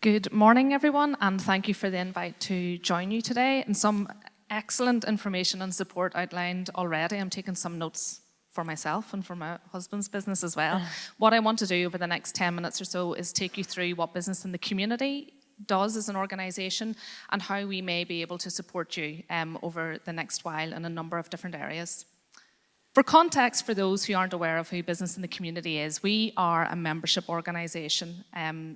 Good morning, everyone, and thank you for the invite to join you today. And some excellent information and support outlined already. I'm taking some notes for myself and for my husband's business as well. What I want to do over the next 10 minutes or so is take you through what Business in the Community does as an organisation and how we may be able to support you over the next while in a number of different areas. For context, for those who aren't aware of who Business in the Community is, we are a membership organisation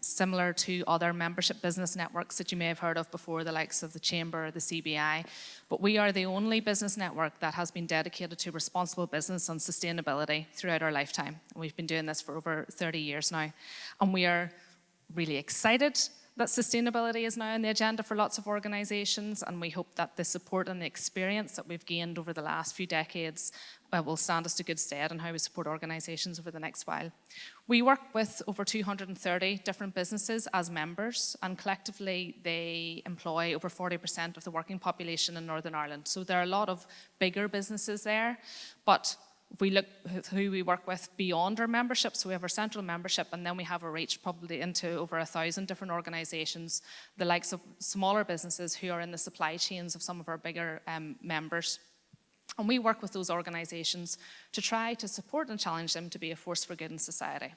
similar to other membership business networks that you may have heard of before, the likes of the Chamber or the CBI. But we are the only business network that has been dedicated to responsible business and sustainability throughout our lifetime. And we've been doing this for over 30 years now. And we are really excited that sustainability is now on the agenda for lots of organisations, and we hope that the support and the experience that we've gained over the last few decades will stand us to good stead in how we support organisations over the next while. We work with over 230 different businesses as members, and collectively they employ over 40% of the working population in Northern Ireland. So there are a lot of bigger businesses there, but if we look at who we work with beyond our membership, so we have our central membership, and then we have a reach probably into over 1,000 different organisations, the likes of smaller businesses who are in the supply chains of some of our bigger members. And we work with those organisations to try to support and challenge them to be a force for good in society.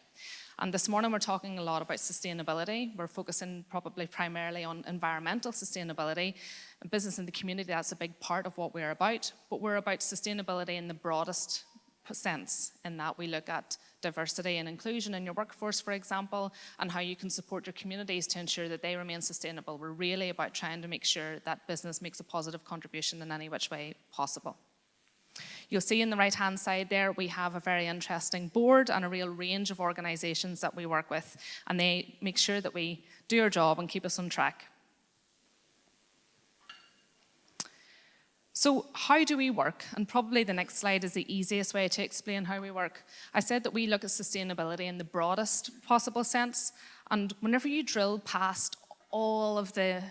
And this morning we're talking a lot about sustainability. We're focusing probably primarily on environmental sustainability. And Business in the Community, that's a big part of what we're about, but we're about sustainability in the broadest sense, in that we look at diversity and inclusion in your workforce, for example, and how you can support your communities to ensure that they remain sustainable. We're really about trying to make sure that business makes a positive contribution in any which way possible. You'll see in the right-hand side there, we have a very interesting board and a real range of organisations that we work with, and they make sure that we do our job and keep us on track. So how do we work? And probably the next slide is the easiest way to explain how we work. I said that we look at sustainability in the broadest possible sense, and whenever you drill past all of the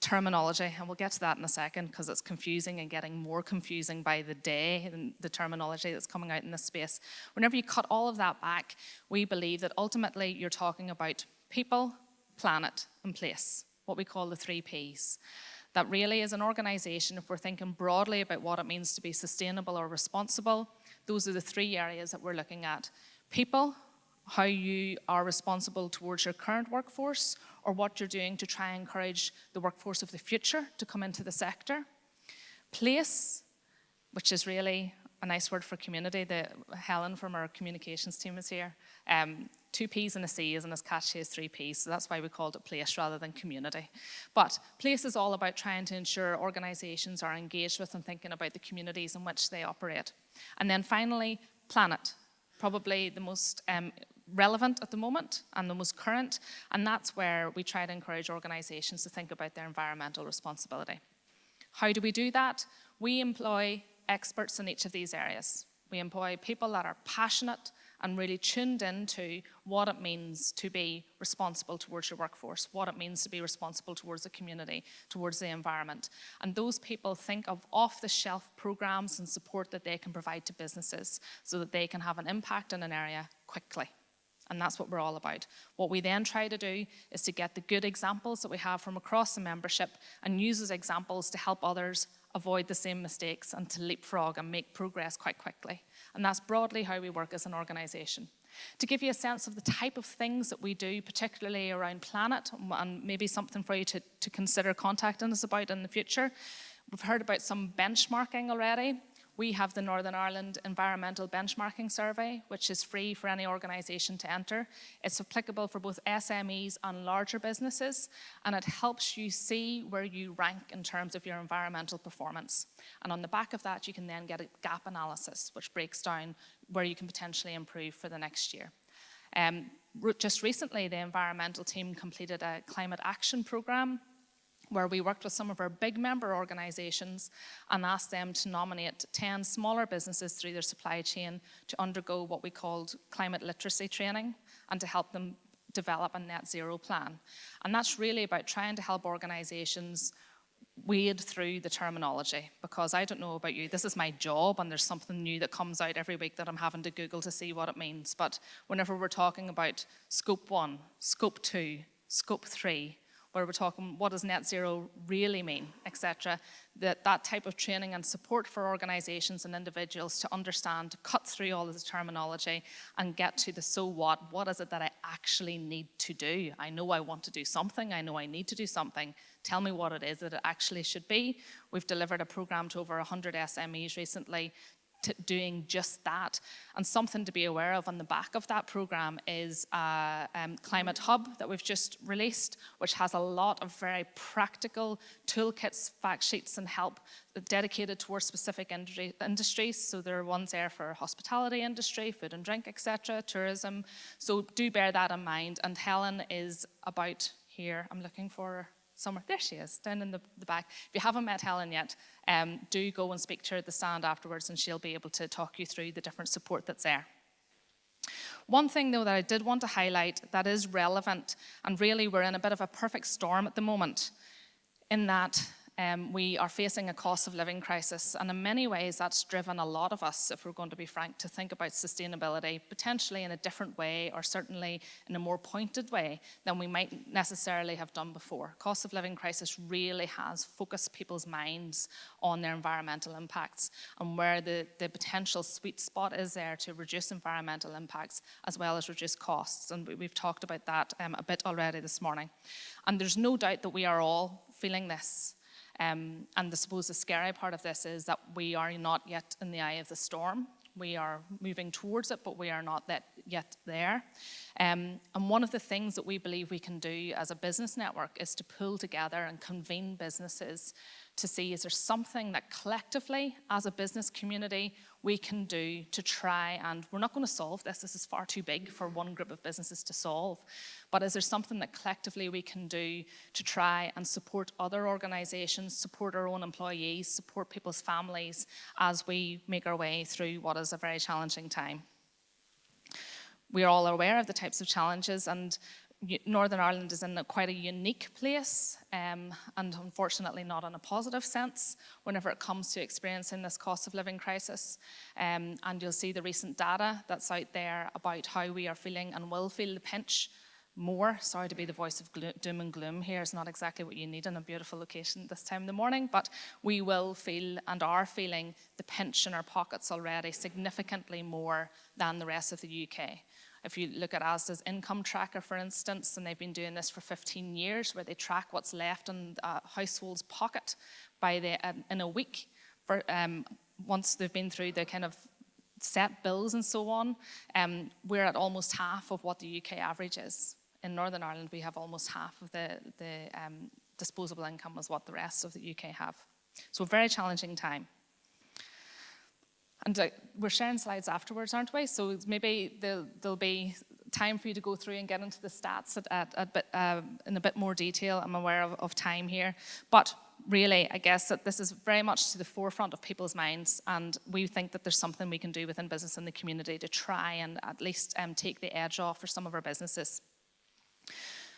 terminology, and we'll get to that in a second because it's confusing and getting more confusing by the day, and the terminology that's coming out in this space. Whenever you cut all of that back, we believe that ultimately you're talking about people, planet, and place, what we call the 3 Ps. That really as an organisation, if we're thinking broadly about what it means to be sustainable or responsible, those are the 3 areas that we're looking at. People, how you are responsible towards your current workforce, or what you're doing to try and encourage the workforce of the future to come into the sector. Place, which is really a nice word for community. Helen from our communications team is here. 2 Ps and a C isn't as catchy as 3 Ps, so that's why we called it place rather than community. But place is all about trying to ensure organisations are engaged with and thinking about the communities in which they operate. And then finally, planet, probably the most relevant at the moment and the most current, and that's where we try to encourage organisations to think about their environmental responsibility. How do we do that? We employ experts in each of these areas. We employ people that are passionate and really tuned into what it means to be responsible towards your workforce, what it means to be responsible towards the community, towards the environment. And those people think of off-the-shelf programs and support that they can provide to businesses so that they can have an impact in an area quickly. And that's what we're all about. What we then try to do is to get the good examples that we have from across the membership and use those examples to help others avoid the same mistakes and to leapfrog and make progress quite quickly. And that's broadly how we work as an organisation. To give you a sense of the type of things that we do, particularly around planet, and maybe something for you to consider contacting us about in the future, we've heard about some benchmarking already. We have the Northern Ireland Environmental Benchmarking Survey, which is free for any organisation to enter. It's applicable for both SMEs and larger businesses, and it helps you see where you rank in terms of your environmental performance. And on the back of that, you can then get a gap analysis, which breaks down where you can potentially improve for the next year. Just recently, the environmental team completed a climate action programme where we worked with some of our big member organisations and asked them to nominate 10 smaller businesses through their supply chain to undergo what we called climate literacy training and to help them develop a net zero plan. And that's really about trying to help organisations wade through the terminology, because I don't know about you, this is my job and there's something new that comes out every week that I'm having to Google to see what it means. But whenever we're talking about scope 1, scope 2, scope 3, where we're talking what does net zero really mean, etc. That type of training and support for organizations and individuals to understand, to cut through all of the terminology and get to the so what is it that I actually need to do? I know I want to do something, I know I need to do something. Tell me what it is that it actually should be. We've delivered a program to over 100 SMEs recently doing just that. And something to be aware of on the back of that program is a climate hub that we've just released, which has a lot of very practical toolkits, fact sheets, and help dedicated towards specific industries. So there are ones there for hospitality industry, food and drink, etc., tourism. So do bear that in mind. And Helen is about here. I'm looking for her somewhere. There she is, down in the back. If you haven't met Helen yet, do go and speak to her at the stand afterwards, and she'll be able to talk you through the different support that's there. One thing, though, that I did want to highlight that is relevant, and really we're in a bit of a perfect storm at the moment, in that we are facing a cost of living crisis, and in many ways that's driven a lot of us, if we're going to be frank, to think about sustainability potentially in a different way, or certainly in a more pointed way than we might necessarily have done before. Cost of living crisis really has focused people's minds on their environmental impacts and where the potential sweet spot is there to reduce environmental impacts as well as reduce costs, and we've talked about that a bit already this morning. And there's no doubt that we are all feeling this. And I suppose the scary part of this is that we are not yet in the eye of the storm. We are moving towards it, but we are not yet there. And one of the things that we believe we can do as a business network is to pull together and convene businesses to see, is there something that collectively as a business community we can do to try, and we're not going to solve this is far too big for one group of businesses to solve, but is there something that collectively we can do to try and support other organizations, support our own employees, support people's families as we make our way through what is a very challenging time. We are all aware of the types of challenges, and Northern Ireland is in quite a unique place, and unfortunately not in a positive sense whenever it comes to experiencing this cost of living crisis. And you'll see the recent data that's out there about how we are feeling and will feel the pinch more. Sorry to be the voice of doom and gloom here. It's not exactly what you need in a beautiful location this time in the morning, but we will feel and are feeling the pinch in our pockets already significantly more than the rest of the UK. If you look at Asda's income tracker, for instance, and they've been doing this for 15 years, where they track what's left in a household's pocket in a week, once they've been through the kind of set bills and so on, we're at almost half of what the UK average is. In Northern Ireland, we have almost half of the disposable income as what the rest of the UK have. So a very challenging time. And we're sharing slides afterwards, aren't we? So maybe there'll be time for you to go through and get into the stats in a bit more detail. I'm aware of time here. But really, I guess that this is very much to the forefront of people's minds, and we think that there's something we can do within business and the community to try and at least take the edge off for some of our businesses.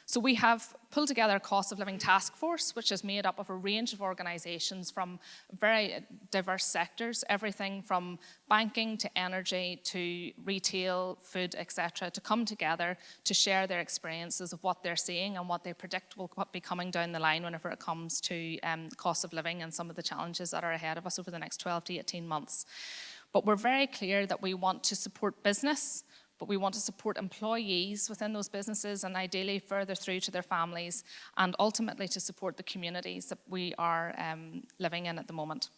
So we have pulled together a cost of living task force, which is made up of a range of organisations from very diverse sectors, everything from banking to energy to retail, food, etc., to come together to share their experiences of what they're seeing and what they predict will be coming down the line whenever it comes to cost of living and some of the challenges that are ahead of us over the next 12 to 18 months. But we're very clear that we want to support business, but we want to support employees within those businesses and ideally further through to their families, and ultimately to support the communities that we are living in at the moment.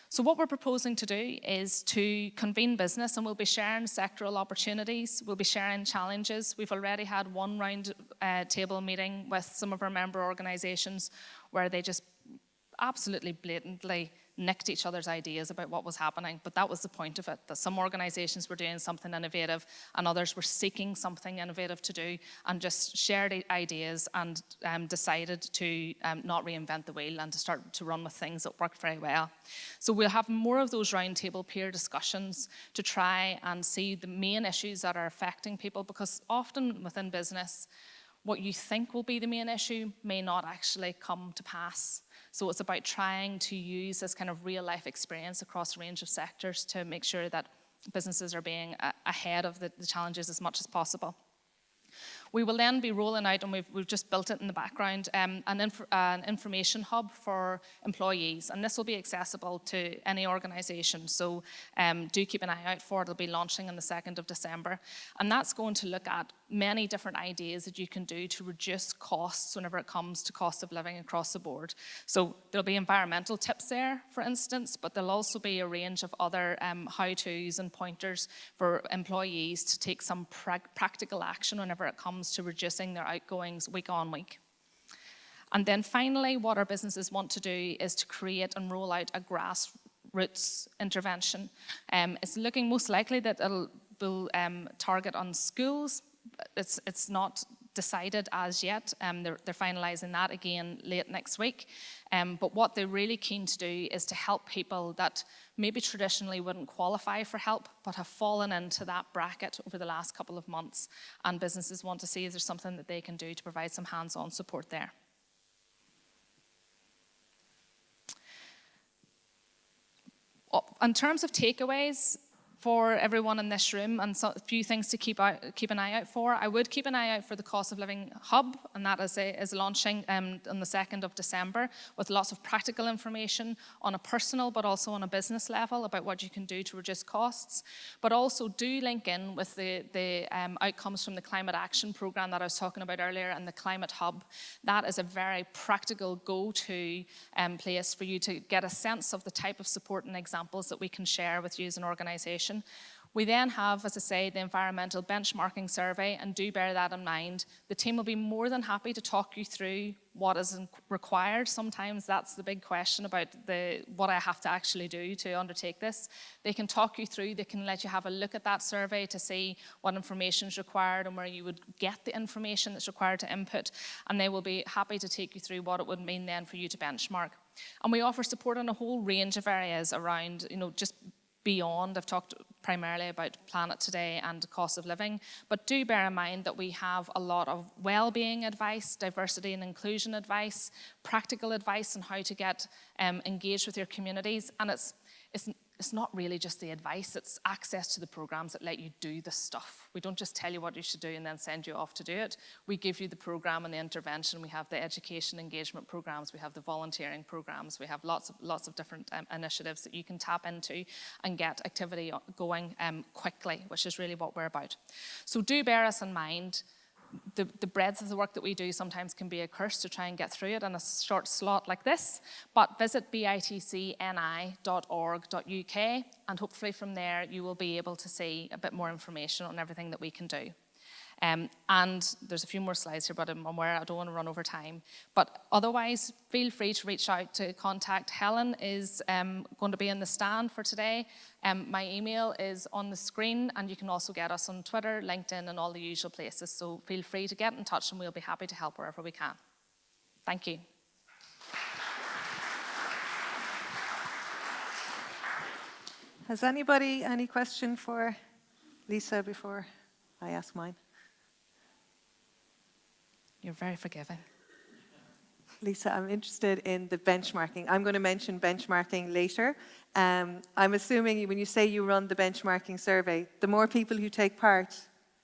So what we're proposing to do is to convene business, and we'll be sharing sectoral opportunities, we'll be sharing challenges. We've already had one round table meeting with some of our member organisations where they just absolutely blatantly nicked each other's ideas about what was happening, but that was the point of it, that some organisations were doing something innovative and others were seeking something innovative to do and just shared ideas and decided to not reinvent the wheel and to start to run with things that worked very well. So we'll have more of those roundtable peer discussions to try and see the main issues that are affecting people, because often within business, what you think will be the main issue may not actually come to pass. So it's about trying to use this kind of real life experience across a range of sectors to make sure that businesses are being ahead of the challenges as much as possible. We will then be rolling out, and we've just built it in the background, an information hub for employees, and this will be accessible to any organisation. So do keep an eye out for it. It'll be launching on the 2nd of December, and that's going to look at many different ideas that you can do to reduce costs whenever it comes to cost of living across the board. So there'll be environmental tips there, for instance, but there'll also be a range of other how-tos and pointers for employees to take some practical action whenever it comes to reducing their outgoings week on week. And then finally, what our businesses want to do is to create and roll out a grassroots intervention. It's looking most likely that it'll target on schools. It's not decided as yet. They're finalising that again late next week. But what they're really keen to do is to help people that maybe traditionally wouldn't qualify for help, but have fallen into that bracket over the last couple of months. And businesses want to see if there's something that they can do to provide some hands-on support there. In terms of takeaways, for everyone in this room, and a few things to keep an eye out for. I would keep an eye out for the Cost of Living Hub, and that is launching on the 2nd of December with lots of practical information on a personal but also on a business level about what you can do to reduce costs. But also do link in with the outcomes from the Climate Action Programme that I was talking about earlier and the Climate Hub. That is a very practical go-to place for you to get a sense of the type of support and examples that we can share with you as an organisation. We then have, as I say, the environmental benchmarking survey, and do bear that in mind. The team will be more than happy to talk you through what is required. Sometimes that's the big question about what I have to actually do to undertake this. They can talk you through, they can let you have a look at that survey to see what information is required and where you would get the information that's required to input, and they will be happy to take you through what it would mean then for you to benchmark. And we offer support on a whole range of areas around, just beyond. I've talked primarily about Planet Today and cost of living, but do bear in mind that we have a lot of well-being advice, diversity and inclusion advice, practical advice on how to get engaged with your communities, and it's not really just the advice, it's access to the programs that let you do the stuff. We don't just tell you what you should do and then send you off to do it. We give you the program and the intervention. We have the education engagement programs, we have the volunteering programs, we have lots of different initiatives that you can tap into and get activity going quickly, which is really what we're about. So do bear us in mind. The breadth of the work that we do sometimes can be a curse to try and get through it in a short slot like this, but visit bitcni.org.uk, and hopefully from there you will be able to see a bit more information on everything that we can do. And there's a few more slides here, but I'm aware I don't want to run over time. But otherwise, feel free to reach out to contact. Helen is going to be in the stand for today. My email is on the screen, and you can also get us on Twitter, LinkedIn, and all the usual places. So feel free to get in touch, and we'll be happy to help wherever we can. Thank you. Has anybody any question for Lisa before I ask mine? You're very forgiving. Lisa, I'm interested in the benchmarking. I'm going to mention benchmarking later. I'm assuming when you say you run the benchmarking survey, the more people who take part,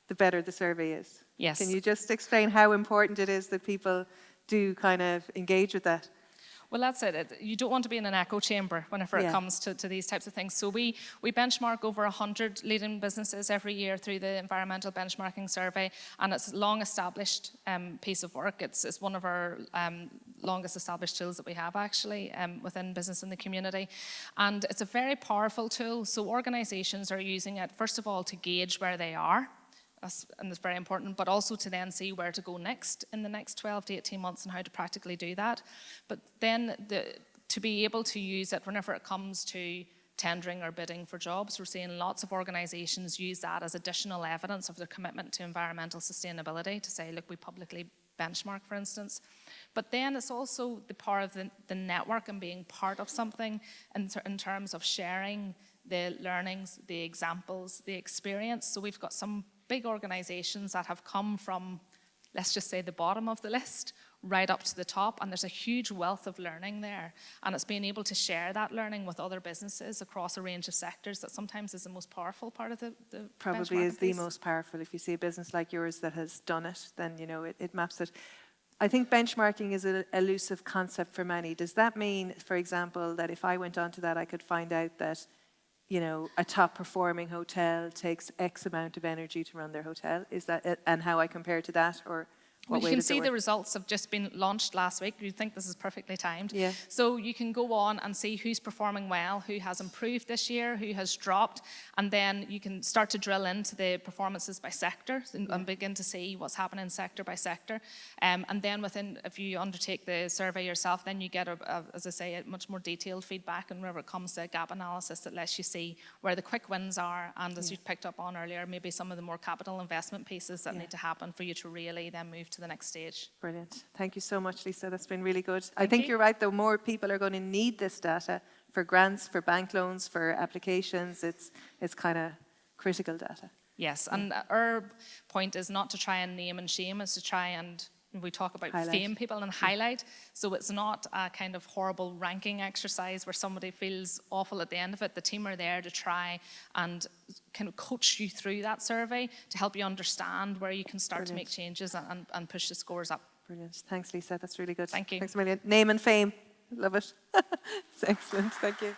the better the survey is. Yes. Can you just explain how important it is that people do kind of engage with that? Well, that's it. You don't want to be in an echo chamber whenever it comes to these types of things. So we benchmark over 100 leading businesses every year through the environmental benchmarking survey, and it's a long-established piece of work. It's one of our longest established tools that we have, actually, within business and the community. And it's a very powerful tool. So organizations are using it, first of all, to gauge where they are. And it's very important, but also to then see where to go next in the next 12 to 18 months and how to practically do that. But then to be able to use it whenever it comes to tendering or bidding for jobs, we're seeing lots of organisations use that as additional evidence of their commitment to environmental sustainability, to say, look, we publicly benchmark, for instance. But then it's also the power of the network and being part of something in terms of sharing the learnings, the examples, the experience. So we've got some big organisations that have come from, let's just say, the bottom of the list, right up to the top, and there's a huge wealth of learning there. And it's being able to share that learning with other businesses across a range of sectors that sometimes is the most powerful part of the Probably benchmarking is the piece. most powerful. If you see a business like yours that has done it, then it maps it. I think benchmarking is an elusive concept for many. Does that mean, for example, that if I went onto that, I could find out that a top performing hotel takes X amount of energy to run their hotel? Is that it? And how I compare to that, or Well, what you way can does it see work? the results have just been launched last week. You'd think this is perfectly timed. Yeah. So you can go on and see who's performing well, who has improved this year, who has dropped, and then you can start to drill into the performances by sector and begin to see what's happening sector by sector. And then if you undertake the survey yourself, then you get, as I say, a much more detailed feedback, and whenever it comes to gap analysis, that lets you see where the quick wins are, and as you picked up on earlier, maybe some of the more capital investment pieces that need to happen for you to really then move to the next stage. Brilliant. Thank you so much, Lisa. That's been really good. I Thank think you. you're right, though. More people are going to need this data for grants, for bank loans, for applications. It's kind of critical data. Yes, and our point is not to try and name and shame, it's to try and, we talk about Highlight. fame people and highlight. So it's not a kind of horrible ranking exercise where somebody feels awful at the end of it. The team are there to try and kind of coach you through that survey to help you understand where you can start to make changes and push the scores up. Brilliant. Thanks, Lisa. That's really good. Thank you. Thanks a million. Name and fame. Love it. It's excellent. Thank you.